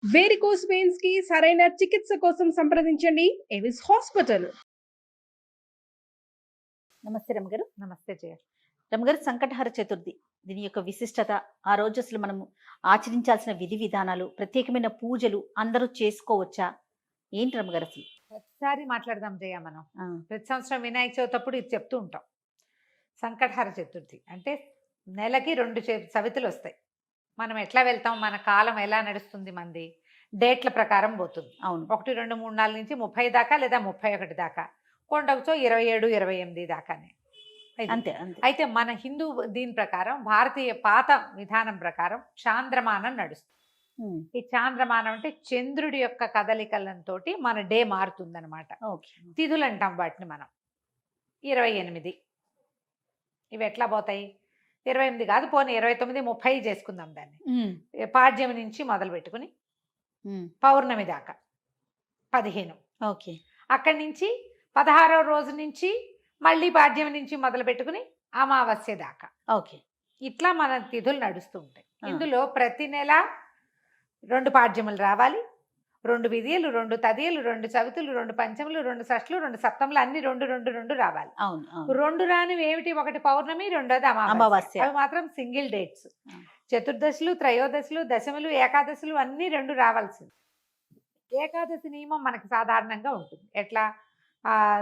Varicose veins కి సరైన చికిత్స కోసం సంప్రదించండి ఎవిస్ హాస్పిటల్. నమస్తే రమగారు. నమస్తే జయ. రమగారు, సంకటహర చతుర్థి దీని యొక్క విశిష్టత, ఆ రోజు అసలు మనము ఆచరించాల్సిన విధి విధానాలు, ప్రత్యేకమైన పూజలు అందరూ చేసుకోవచ్చా? ఏంటి రమగారు అసలు? ప్రతిసారి మాట్లాడదాం జయ. మనం ప్రతి సంవత్సరం వినాయక చవితి అప్పుడు ఇది చెప్తూ ఉంటాం. సంకటహర చతుర్థి అంటే నెలకి 2 చవితులు వస్తాయి. మనం ఎట్లా వెళ్తాం, మన కాలం ఎలా నడుస్తుంది, మంది డేట్ల ప్రకారం పోతుంది. అవును, 1, 2, 3, 4 నుంచి 30 దాకా లేదా 31 దాకా, కొండకుతో 27, 28 దాకానే. అంతే అంతే. అయితే మన హిందూ దీని ప్రకారం, భారతీయ పాత విధానం ప్రకారం చాంద్రమానం నడుస్తుంది. ఈ చాంద్రమానం అంటే చంద్రుడి యొక్క కదలికలతో మన డే మారుతుందన్నమాట. తిథులు అంటాం వాటిని మనం. 28 ఇవి ఎట్లా పోతాయి? 28 కాదు, పోనీ 29, 30 చేసుకుందాం దాన్ని. పాడ్యమి నుంచి మొదలు పెట్టుకుని పౌర్ణమి దాకా 15. ఓకే. అక్కడి నుంచి 16వ రోజు నుంచి మళ్ళీ పాడ్యమి నుంచి మొదలు పెట్టుకుని అమావాస్య దాకా. ఓకే. ఇట్లా మన తిథులు నడుస్తూ ఉంటాయి. ఇందులో ప్రతి నెల 2 పాడ్యములు రావాలి, 2 విధియలు, 2 తదియలు, 2 చవితులు, 2 పంచములు, 2 షష్ఠులు, 2 సప్తములు, అన్ని 2 రావాలి. 2 రానివి ఏమిటి? ఒకటి పౌర్ణమి, రెండోది అమావాస్య. అవి మాత్రం సింగిల్ డేట్స్. చతుర్దశులు, త్రయోదశులు, దశములు, ఏకాదశులు అన్ని 2 రావాల్సింది. ఏకాదశి నియమం మనకి సాధారణంగా ఉంటుంది. ఎట్లా?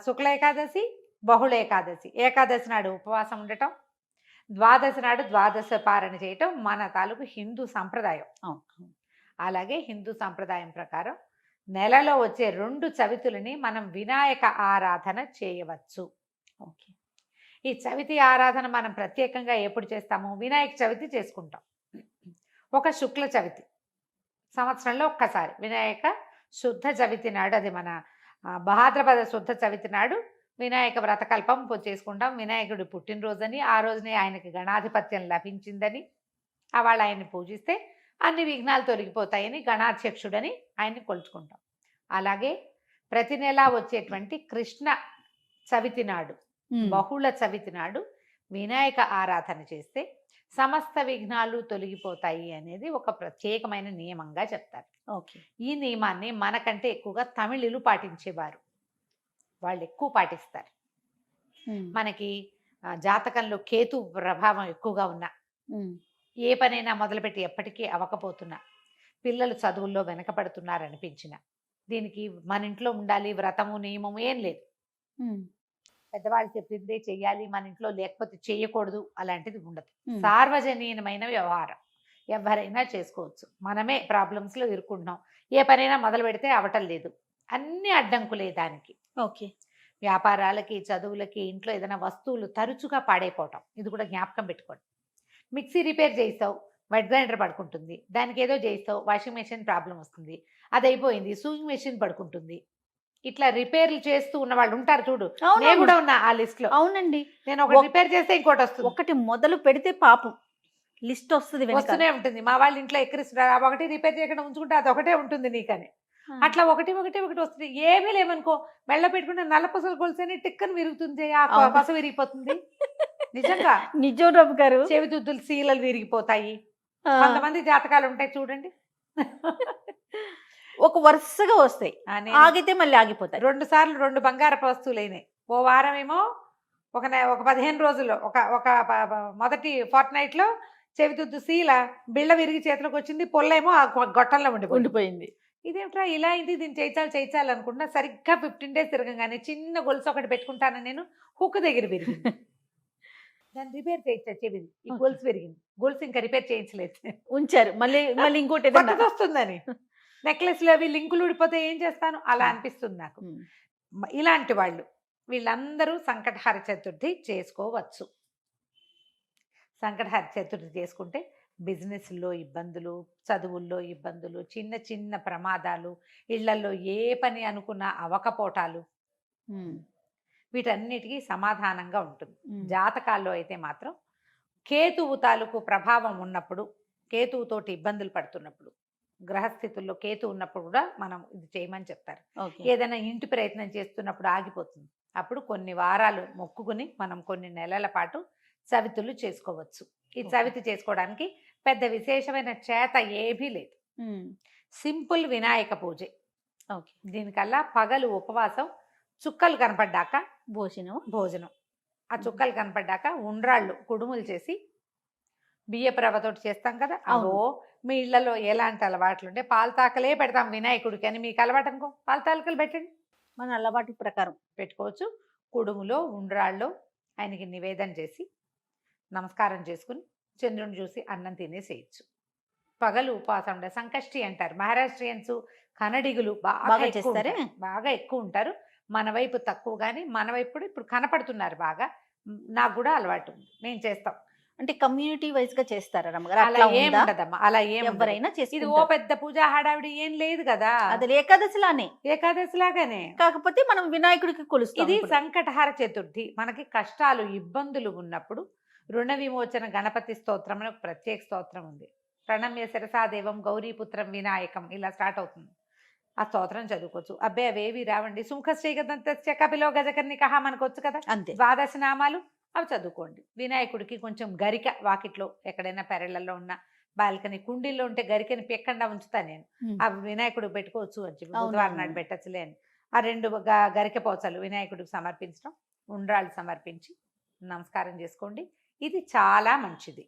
శుక్ల ఏకాదశి, బహుళ ఏకాదశి. ఏకాదశి నాడు ఉపవాసం ఉండటం, ద్వాదశి నాడు ద్వాదశ పారణ చేయటం మన తాలూకు హిందూ సంప్రదాయం. అలాగే హిందూ సంప్రదాయం ప్రకారం నెలలో వచ్చే 2 చవితులని మనం వినాయక ఆరాధన చేయవచ్చు. ఓకే. ఈ చవితి ఆరాధన మనం ప్రత్యేకంగా ఎప్పుడు చేస్తాము? వినాయక చవితి చేసుకుంటాం. ఒక శుక్ల చవితి సంవత్సరంలో ఒక్కసారి వినాయక శుద్ధ చవితి నాడు, అది మన భాద్రపద శుద్ధ చవితి నాడు వినాయక వ్రతకల్పం చేసుకుంటాం. వినాయకుడి పుట్టినరోజని, ఆ రోజునే ఆయనకి గణాధిపత్యం లభించిందని, వాళ్ళు ఆయన్ని పూజిస్తే అన్ని విఘ్నాలు తొలగిపోతాయని గణాధ్యక్షుడని ఆయన్ని కొలుచుకుంటాం. అలాగే ప్రతి నెల వచ్చేటువంటి కృష్ణ చవితి నాడు, బహుళ చవితి నాడు వినాయక ఆరాధన చేస్తే సమస్త విఘ్నాలు తొలగిపోతాయి అనేది ఒక ప్రత్యేకమైన నియమంగా చెప్తారు. ఓకే. ఈ నియమాన్ని మనకంటే ఎక్కువగా తమిళులు పాటించేవారు. వాళ్ళు ఎక్కువ పాటిస్తారు. మనకి జాతకంలో కేతు ప్రభావం ఎక్కువగా ఉన్నా, ఏ పనైనా మొదలుపెట్టి ఎప్పటికీ అవ్వకపోతున్నా, పిల్లలు చదువుల్లో వెనకపడుతున్నారనిపించిన, దీనికి మన ఇంట్లో ఉండాలి వ్రతము నియమము ఏం లేదు. పెద్దవాళ్ళు చెప్పిందే చెయ్యాలి, మన ఇంట్లో లేకపోతే చేయకూడదు అలాంటిది ఉండదు. సార్వజనీయమైన వ్యవహారం, ఎవరైనా చేసుకోవచ్చు. మనమే ప్రాబ్లమ్స్లో ఇరుక్కుంటున్నాం. ఏ పనైనా మొదలు పెడితే అవటం లేదు, అన్ని అడ్డంకులే దానికి. ఓకే. వ్యాపారాలకి, చదువులకి, ఇంట్లో ఏదైనా వస్తువులు తరచుగా పాడైపోవటం, ఇది కూడా జ్ఞాపకం పెట్టుకోండి. మిక్సీ రిపేర్ చేయిస్తావు, వెట్ గ్రైండర్ పడుకుంటుంది. దానికి ఏదో చేయిస్తావు, వాషింగ్ మెషిన్ ప్రాబ్లం వస్తుంది, అది అయిపోయింది, సూయింగ్ మెషిన్ పడుకుంటుంది. ఇట్లా రిపేర్లు చేస్తూ ఉన్న వాళ్ళు ఉంటారు చూడు. నేను కూడా ఉన్నా ఆ లిస్ట్ లో. అవునండి. నేను ఒకటి రిపేర్ చేస్తే ఇంకోటి వస్తుంది. ఒకటి మొదలు పెడితే పాపం లిస్ట్ వస్తుంది, వస్తూనే ఉంటుంది. మా వాళ్ళ ఇంట్లో ఎక్కిరిస్తున్నారు, ఒకటి రిపేర్ చేయకుండా ఉంచుకుంటే అది ఒకటే ఉంటుంది నీకని. అట్లా ఒకటి వస్తుంది. ఏమీ లేవనుకో, మెళ్ళ పెట్టుకుంటే నల్ల పసలు కొలిసేనే టిక్కని విరుగుతుంది, ఆ పస విరిగిపోతుంది. నిజంగా నిజం రఘు గారు. చెవిదుద్దులు సీలలు విరిగిపోతాయి. కొంతమంది జాతకాలు ఉంటాయి చూడండి, ఒక వరుసగా వస్తాయి, ఆగితే మళ్ళీ ఆగిపోతాయి. 2 సార్లు 2 బంగారపు వస్తువులు అయినాయి. ఓ వారం ఏమో ఒక 15 రోజుల్లో ఒక మొదటి ఫోర్ట్నైట్ లో చెవిదుద్దు సీల బిళ్ళ విరిగి చేతిలోకి వచ్చింది, పొల్లేమో ఆ గొట్టంలో ఉండిపోయింది. ఇదేమిట్రా ఇలా అయింది, దీన్ని చేయించాలి అనుకుంటున్నా. సరిగ్గా 15 days తిరగగానే చిన్న గొలుసు ఒకటి పెట్టుకుంటాను నేను, హుక్ దగ్గర విరిగింది. దాన్ని రిపేర్ చేయించా, చెవిది ఈ గొలుసు విరిగింది. గొలుసు ఇంకా రిపేర్ చేయించలేదు, ఉంచారు. మళ్ళీ ఇంకోటి వస్తుందని. నెక్లెస్లు అవి లింకులు ఊడిపోతే ఏం చేస్తాను, అలా అనిపిస్తుంది నాకు. ఇలాంటి వాళ్ళు వీళ్ళందరూ సంకటహర చతుర్థి చేసుకోవచ్చు. సంకటహర చతుర్థి చేసుకుంటే బిజినెస్లో ఇబ్బందులు, చదువుల్లో ఇబ్బందులు, చిన్న చిన్న ప్రమాదాలు, ఇళ్లలో ఏ పని అనుకున్నా అవకపోటాలు, వీటన్నిటికీ సమాధానంగా ఉంటుంది. జాతకాల్లో అయితే మాత్రం కేతువు తాలూకు ప్రభావం ఉన్నప్పుడు, కేతువుతోటి ఇబ్బందులు పడుతున్నప్పుడు, గ్రహస్థితుల్లో కేతు ఉన్నప్పుడు కూడా మనం ఇది చేయమని చెప్తారు. ఏదైనా ఇంటి ప్రయత్నం చేస్తున్నప్పుడు ఆగిపోతుంది, అప్పుడు కొన్ని వారాలు మొక్కుకుని మనం కొన్ని నెలల పాటు చవితులు చేసుకోవచ్చు. ఈ చవితి చేసుకోవడానికి పెద్ద విశేషమైన చేత ఏమీ లేదు. సింపుల్ వినాయక పూజ. ఓకే. దీనికల్లా పగలు ఉపవాసం, చుక్కలు కనపడ్డాక భోజనం. ఆ చుక్కలు కనపడ్డాక ఉండ్రాళ్ళు కుడుములు చేసి బియ్యపు రవ్వతోటి చేస్తాం కదా. అవును. అవో మీ ఇళ్లలో ఎలాంటి అలవాట్లు ఉంటే పాలతాకలే పెడతాం వినాయకుడికి అని మీకు అలవాటు అనుకో, పాలతాకలు పెట్టండి, మన అలవాటు ప్రకారం పెట్టుకోవచ్చు. కుడుములో ఉండ్రాళ్ళు ఆయనకి నివేదన చేసి నమస్కారం చేసుకుని చంద్రుని చూసి అన్నం తినేసేయచ్చు. పగలు ఉపవాసం ఉండే సంకష్టి అంటారు. మహారాష్ట్రియన్స్, కన్నడిగులు బాగా చేస్తారే? బాగా ఎక్కువ ఉంటారు. మన వైపు తక్కువ, కానీ మన వైపు కూడా ఇప్పుడు కనపడుతున్నారు బాగా. నాకు కూడా అలవాటు ఉంది, నేను చేస్తాం. అంటే కమ్యూనిటీ వైజ్ గా చేస్తారా రమ్మగారు? అలా అట్లా ఏం ఉందా? ఉండదమ్మా, అలా ఏం ఉండదు. ఎవరైనా ఇది ఓ చేసుకుంటారు. పెద్ద పూజ హడావిడి ఏం లేదు కదా. అది ఏకాదశిలానే, ఏకాదశి లాగానే. కాకపోతే మనం వినాయకుడికి కొలుస్తాం. ఇది ఇప్పుడు. సంకటహార చతుర్థి. మనకి కష్టాలు ఇబ్బందులు ఉన్నప్పుడు రుణ విమోచన గణపతి స్తోత్రం అని ఒక ప్రత్యేక స్తోత్రం ఉంది. ప్రణమ్య శిరసాదేవం గౌరీపుత్రం వినాయకం, ఇలా స్టార్ట్ అవుతుంది. ఆ స్తోత్రం చదువుకోవచ్చు. అబ్బే అవేవి రావండి. సుముఖశ్రీగదంతస్య కపిలో గజకర్ణికః మనకు వచ్చు కదా, అంతే. ద్వాదశ నామాలు, అవి చదువుకోండి. వినాయకుడికి కొంచెం గరిక వాకిట్లో ఎక్కడైనా పెరళ్ళల్లో ఉన్న బాల్కనీ కుండీల్లో ఉంటే గరికని పెక్కండా ఉంచుతా నేను. అవి వినాయకుడికి పెట్టుకోవచ్చు అని చెప్పి, బుధవారం నాడు పెట్టచ్చులే అని. ఆ 2 గరిక పోచలు వినాయకుడికి సమర్పించడం, ఉండ్రాళ్ళు సమర్పించి నమస్కారం చేసుకోండి. ఇది చాలా మంచిది.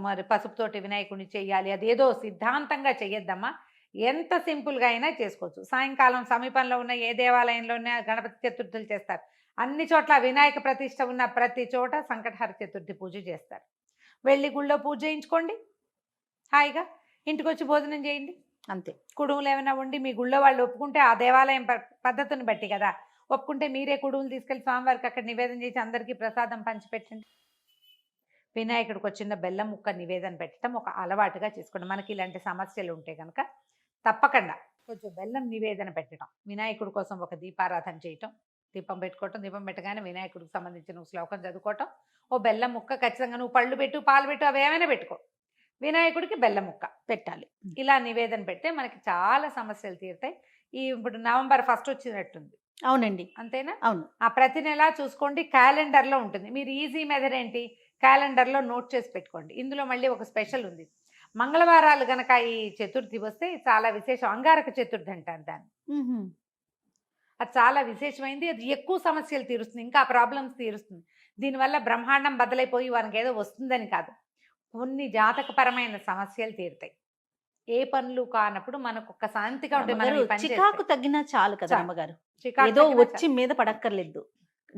మరి పసుపుతోటి వినాయకుడిని చెయ్యాలి అదేదో సిద్ధాంతంగా చెయ్యొద్దమ్మా. ఎంత సింపుల్గా అయినా చేసుకోవచ్చు. సాయంకాలం సమీపంలో ఉన్న ఏ దేవాలయంలోనే గణపతి చతుర్థులు చేస్తారు. అన్ని చోట్ల వినాయక ప్రతిష్ట ఉన్న ప్రతి చోట సంకటహర చతుర్థి పూజ చేస్తారు. వెళ్ళి గుళ్ళో పూజ చేయించుకోండి, హాయిగా ఇంటికి వచ్చి భోజనం చేయండి, అంతే. కుడుములు ఏమైనా ఉండి మీ గుళ్ళో వాళ్ళు ఒప్పుకుంటే, ఆ దేవాలయం పద్ధతిని బట్టి కదా, ఒప్పుకుంటే మీరే కుడుములు తీసుకెళ్ళి స్వామివారికి అక్కడ నివేదన చేసి అందరికీ ప్రసాదం పంచిపెట్టండి. వినాయకుడికి చిన్న బెల్లం ముక్క నివేదన పెట్టడం ఒక అలవాటుగా చేసుకోండి. మనకి ఇలాంటి సమస్యలు ఉంటే కనుక తప్పకుండా కొంచెం బెల్లం నివేదన పెట్టడం, వినాయకుడి కోసం ఒక దీపారాధన చేయటం, దీపం పెట్టుకోవటం, దీపం పెట్టగానే వినాయకుడికి సంబంధించిన శ్లోకం చదువుకోవటం, ఓ బెల్లం ముక్క ఖచ్చితంగా, నువ్వు పళ్ళు పెట్టు పాలు పెట్టు అవి ఏమైనా పెట్టుకో, వినాయకుడికి బెల్లం ముక్క పెట్టాలి. ఇలా నివేదన పెడితే మనకి చాలా సమస్యలు తీరుతాయి. ఇప్పుడు నవంబర్ 1 వచ్చినట్టుంది, అవునండి. అంతేనా? అవును. ఆ ప్రతి నెల చూసుకోండి, క్యాలెండర్లో ఉంటుంది. మీరు ఈజీ మెథడ్ ఏంటి, క్యాలెండర్లో నోట్ చేసి పెట్టుకోండి. ఇందులో మళ్ళీ ఒక స్పెషల్ ఉంది. మంగళవారాలు గనక ఈ చతుర్థి వస్తే చాలా విశేషం. అంగారక చతుర్థి అంటారు దాన్ని. అది చాలా విశేషమైంది. అది ఎక్కువ సమస్యలు తీరుస్తుంది, ఇంకా ప్రాబ్లమ్స్ తీరుస్తుంది. దీనివల్ల బ్రహ్మాండం బద్దలైపోయి వారికి ఏదో వస్తుందని కాదు, కొన్ని జాతకపరమైన సమస్యలు తీరుతాయి. ఏ పనులు కానప్పుడు మనకు ఒక శాంతిగా ఉంటే మనం ఈ పని చికాకు చేస్తే తగ్గినా చాలు కదా చాలు. అమ్మగారు. చికాకు ఏదో తగ్గినా వచ్చి మీద పడక్కర్లేదు.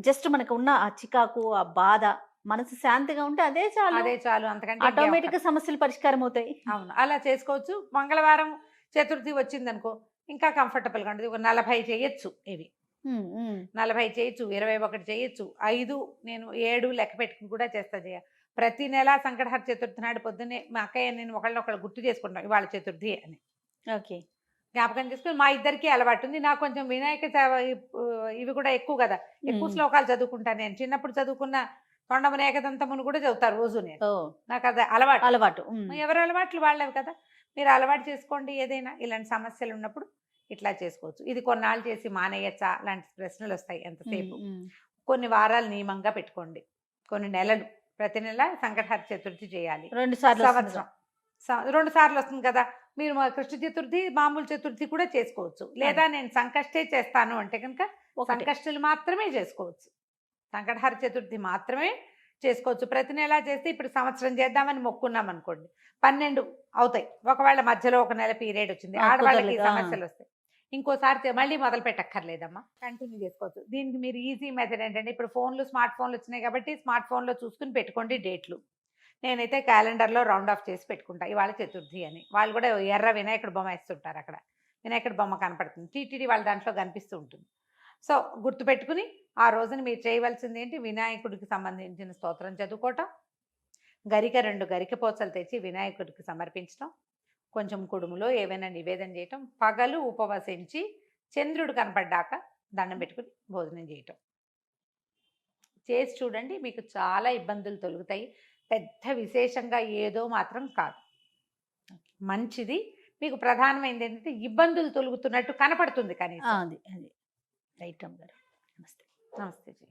జస్ట్ మనకు ఉన్న ఆ చికాకు, ఆ బాధ, మనసు శాంతిగా ఉంటే అదే చాలు. అదే చాలు, అంతకంటే ఆటోమేటిక్ గా సమస్యలు పరిష్కారం అవుతాయి. అవును, అలా చేసుకోవచ్చు. మంగళవారం చతుర్థి వచ్చిందనుకో ఇంకా కంఫర్టబుల్గా ఉంటుంది. ఒక 40 చేయొచ్చు, ఇవి 40 చేయొచ్చు, 21 చేయొచ్చు, 5 నేను 7 లెక్క పెట్టుకుని కూడా చేస్తా. ప్రతి నెల సంకటహర చతుర్థి నాడు పొద్దున్నే మా అక్కయ్య నేను ఒకళ్ళొకళ్ళు గుర్తు చేసుకుంటాం ఇవాళ చతుర్థి అని. ఓకే. జ్ఞాపకం చేసుకుని మా ఇద్దరికి అలవాటు ఉంది. నాకు కొంచెం వినాయక ఇవి కూడా ఎక్కువ కదా, ఎక్కువ శ్లోకాలు చదువుకుంటాను. నేను చిన్నప్పుడు చదువుకున్న తొండమున ఏకదంతమును కూడా చదువుతారు రోజు నేను. నాకు అది అలవాటు. ఎవరి అలవాట్లు వాళ్ళవి కదా, మీరు అలవాటు చేసుకోండి. ఏదైనా ఇలాంటి సమస్యలు ఉన్నప్పుడు ఇట్లా చేసుకోవచ్చు. ఇది కొన్నాళ్ళు చేసి మానేయచ్చా లాంటి ప్రశ్నలు వస్తాయి ఎంతసేపు. కొన్ని వారాలు నియమంగా పెట్టుకోండి, కొన్ని నెలలు, ప్రతి నెల సంకటహర చతుర్థి చేయాలి. 2 సార్లు సంవత్సరం 2 సార్లు వస్తుంది కదా. మీరు కృష్ణ చతుర్థి మామూలు చతుర్థి కూడా చేసుకోవచ్చు. లేదా నేను సంకష్టే చేస్తాను అంటే కనుక సంకష్టులు మాత్రమే చేసుకోవచ్చు, సంకటహర చతుర్థి మాత్రమే చేసుకోవచ్చు. ప్రతి నెల చేస్తే ఇప్పుడు సంవత్సరం చేద్దామని మొక్కున్నాం అనుకోండి, 12 అవుతాయి. ఒకవేళ మధ్యలో ఒక నెల పీరియడ్ వచ్చింది, ఆడవాళ్ళకి సమస్యలు వస్తాయి, ఇంకోసారి మళ్ళీ మొదలు పెట్టక్కర్లేదమ్మా, కంటిన్యూ చేసుకోవచ్చు. దీనికి మీరు ఈజీ మెథడ్ ఏంటంటే, ఇప్పుడు స్మార్ట్ ఫోన్లు వచ్చినాయి కాబట్టి స్మార్ట్ ఫోన్లో చూసుకుని పెట్టుకోండి డేట్లు. నేనైతే క్యాలెండర్లో రౌండ్ ఆఫ్ చేసి పెట్టుకుంటా ఇవాళ చతుర్థి అని. వాళ్ళు కూడా ఎర్ర వినాయకుడు బొమ్మ వేస్తుంటారు, అక్కడ వినాయకుడు బొమ్మ కనపడుతుంది, టీటీడీ వాళ్ళ దాంట్లో కనిపిస్తూ ఉంటుంది. సో గుర్తుపెట్టుకుని ఆ రోజున మీరు చేయవలసింది ఏంటి, వినాయకుడికి సంబంధించిన స్తోత్రం చదువుకోవటం, గరిక 2 గరిక పోచలు తెచ్చి వినాయకుడికి సమర్పించడం, కొంచెం కుడుములో ఏవైనా నివేదన చేయటం, పగలు ఉపవసించి చంద్రుడు కనపడ్డాక దండం పెట్టుకుని భోజనం చేయటం చేసి చూడండి. మీకు చాలా ఇబ్బందులు తొలుగుతాయి. పెద్ద విశేషంగా ఏదో మాత్రం కాదు, మంచిది. మీకు ప్రధానమైనది ఏంటంటే ఇబ్బందులు తొలుగుతున్నట్టు కనపడుతుంది కనీసం. అది రైట్ అమ్మగారు. నమస్తే. నమస్తే జీ.